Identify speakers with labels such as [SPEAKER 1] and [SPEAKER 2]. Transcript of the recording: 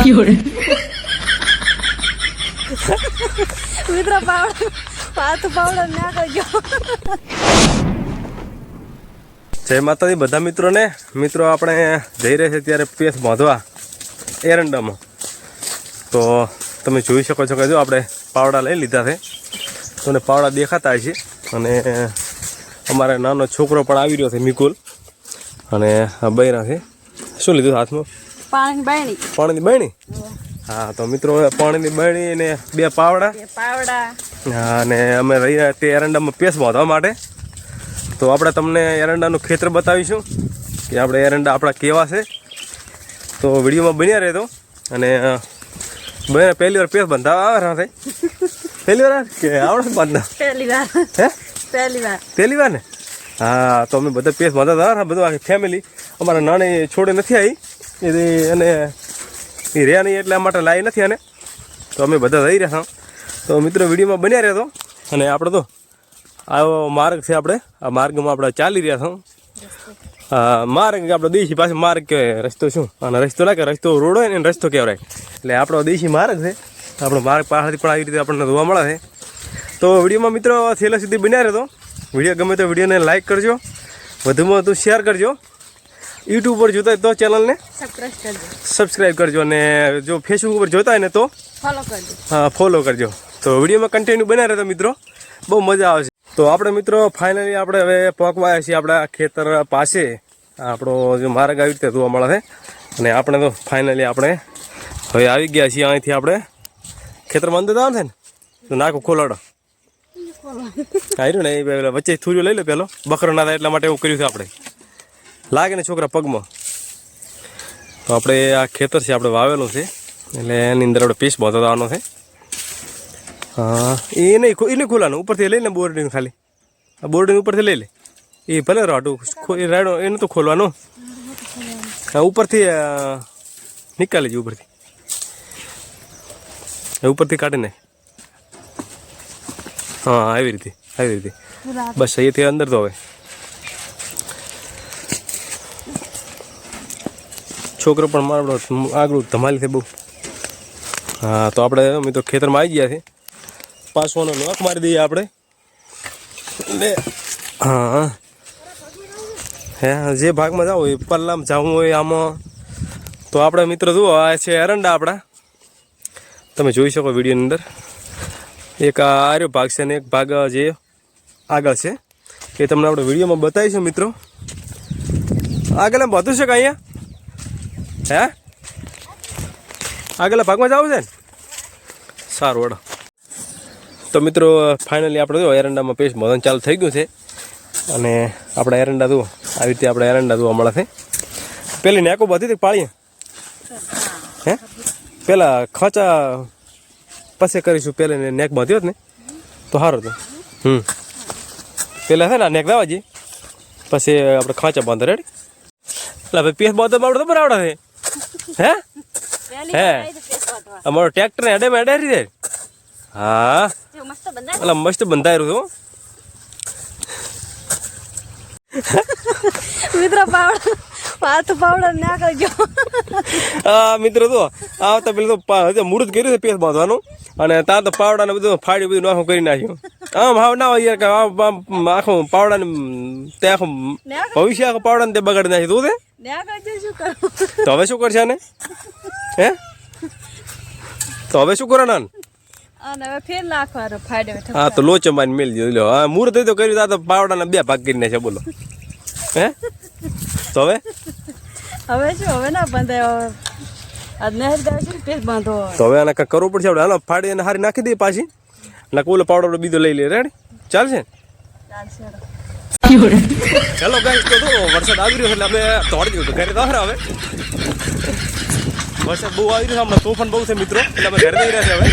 [SPEAKER 1] મિત્રો પાવડા ના કરજો.
[SPEAKER 2] જય માતાજી બધા મિત્રોને. મિત્રો આપણે જઈ રહ્યા છે ત્યારે પેસ બાંધવા એરંડામાં. તો તમે જોઈ શકો છો કે જો આપણે પાવડા લઈ લીધા છે. તમને પાવડા દેખાતા છે. અને અમારે નાનો છોકરો પણ આવી રહ્યો છે મિકુલ. અને આ બૈરા છે. શું લીધું હાથમાં? પાણીની બરણી. હા તો મિત્રો પાણીની બરણી અને બે પાવડા. હા અને અમે રહી રહ્યા તે એરંડામાં પેસ બાંધવા માટે. તો આપણે તમને એરંડાનું ખેતર બતાવીશું કે આપણે એરંડા આપણા કેવા છે. તો વિડીયોમાં બન્યા રહેતો. અને પહેલી વાર પેસ બંધાવા આવે છે. પહેલી વાર કે આવડે બાંધતા? પહેલી વાર ને. હા તો અમે બધા પેસ બાંધતા હતા. બધું આખી ફેમિલી. અમારા નાની છોડે નથી આવી અને એ રહ્યા નહીં એટલે આ માટે લાવી નથી. અને તો અમે બધા રહી રહ્યા. તો મિત્રો વિડીયોમાં બન્યા રહેતો. અને આપણે તો આવો માર્ગ છે. આપણે આ માર્ગમાં આપણે ચાલી રહ્યા છો. માર્ગ આપણે દેશી પાસે માર્ગ કહેવાય. રસ્તો શું અને રસ્તો ના કે રસ્તો રોડ હોય ને રસ્તો કહેવાય. એટલે આપણો દેશી માર્ગ છે. આપણો માર્ગ પાસેથી પણ આવી રીતે આપણને જોવા મળે છે. તો વિડીયોમાં મિત્રો છેલ્લા સુધી બન્યા રહેતો. વિડીયો ગમે તો વિડીયોને લાઇક કરજો, વધુમાં વધુ શેર કરજો. યુટ્યુબ પર જોતા હોય તો ચેનલને સબસ્ક્રાઈબ કરજો. અને જો ફેસબુક ઉપર જોતા હોય ને તો ફોલો કરજો. તો વિડીયોમાં કન્ટિન્યુ બન્યા રહેતો મિત્રો. બહુ મજા આવશે. તો આપણે મિત્રો ફાઇનલી આપણે હવે પહોંચવા આવ્યા છીએ આપણા ખેતર પાસે. આપણો જે માર્ગ આવી રીતે જોવા મળે છે. અને આપણે તો ફાઇનલી આપણે હવે આવી ગયા છીએ. અહીંથી આપણે ખેતરમાં અંદર આવે છે ને તો નાખું ખોલાડો આવ્યું ને એ વચ્ચે થૂર્યો લઈ લે. પેલો બકરો ના થાય એટલા માટે એવું કર્યું છે આપણે. લાગે ને છોકરા પગમાં. તો આપણે આ ખેતર છે આપણે વાવેલું છે. એટલે એની અંદર આપણે પીસ બાંધો આવવાનો છે. હા એ નહીં ખોલાનું ઉપરથી લઈ લે. બોર્ડિંગ ખાલી આ બોર્ડિંગ ઉપરથી લઈ લે. એ ભલે રાડું એ રાડો એને તો ખોલવાનું. હા ઉપરથી નીકાળી જ ઉપરથી કાઢી નાખ. હા આવી રીતે બસ અહીંથી અંદર તો હવે છોકરો પણ મારો આગળ ધમાલી છે બહુ. હા તો આપણે મિત્રો ખેતરમાં આવી ગયા છે. પાછવાનો નોક મારી દઈએ આપણે. એટલે હા હે જે ભાગમાં જવું હોય પલ્લામાં જવું હોય આમાં તો આપણે મિત્રો જુઓ આ છે એરંડા આપણા. તમે જોઈ શકો વિડીયોની અંદર. એક આર્યો ભાગ છે ને એક ભાગ જે આગળ છે એ તમને આપણે વિડીયોમાં બતાવીશું મિત્રો. આગળ બધું છે કે અહીંયા હે આગલા ભાગમાં જવું છે ને. સારું વડો. તો મિત્રો ફાઇનલી આપણે જો એરંડામાં પેસ્ટ મદન ચાલુ થઈ ગયું છે. અને આપણે એરંડા જુઓ આવી રીતે આપણે એરંડા જોવા મળે છે. પેલી નેકો બધી હતી પાળીએ હે પેલા ખાંચા પછી કરીશું. પેલા નેક બાંધ્યો જ ને તો સારું હતું. પેલા છે ને નેક દાવાજી પછી આપણે ખાંચા બાંધો રેડી. એટલે ભાઈ પેસ બાંધવા આપણે તો બરાબર છે. હે અમારો ટ્રેક્ટર ને અડારી દે. હા એટલે મસ્ત બંધાયેલું છું.
[SPEAKER 1] મિત્રો પાવડા ના કરજો.
[SPEAKER 2] હા મિત્રો તો આવતા પેલું તો મુહૂર્ત કર્યું છે પેસ બાંધવાનું. અને ત્યાં તો પાવડા ને બધું ફાડી બધું નાખું કરી નાખ્યું. આમ હાવ ના હોય યાર આખું પાવડા ને તે આખું ભવિષ્ય આખું પાવડા ને તે બગાડી નાખ્યું તું. તો હવે શું કરશે ને હે તો હવે શું કરો ના હા તો લોચો મારી મેળ દીધો. હા મુહૂર્ત તો કર્યું તો પાવડાના બે ભાગ કરી નાખ્યા. બોલો હે તો હવે
[SPEAKER 1] હવે ના બંધાય.
[SPEAKER 2] તો હવે આને કરવું પડશે આપણે. હાલો ફાડી અને હારી નાખી દઈએ પાછી. ના ઓલો પાવડો બીજો લઈ લે. રેડી ચાલશે. ચાલો ગાઈસ તો વરસાદ આવી રહ્યો એટલે આપણે દોડી દીધું ઘરે. તો હવે વરસાદ બહુ આવી રહ્યો છે હમણાં. તોફાન બહુ છે મિત્રો એટલે અમે ઘરે જઈ રહ્યા છે હવે.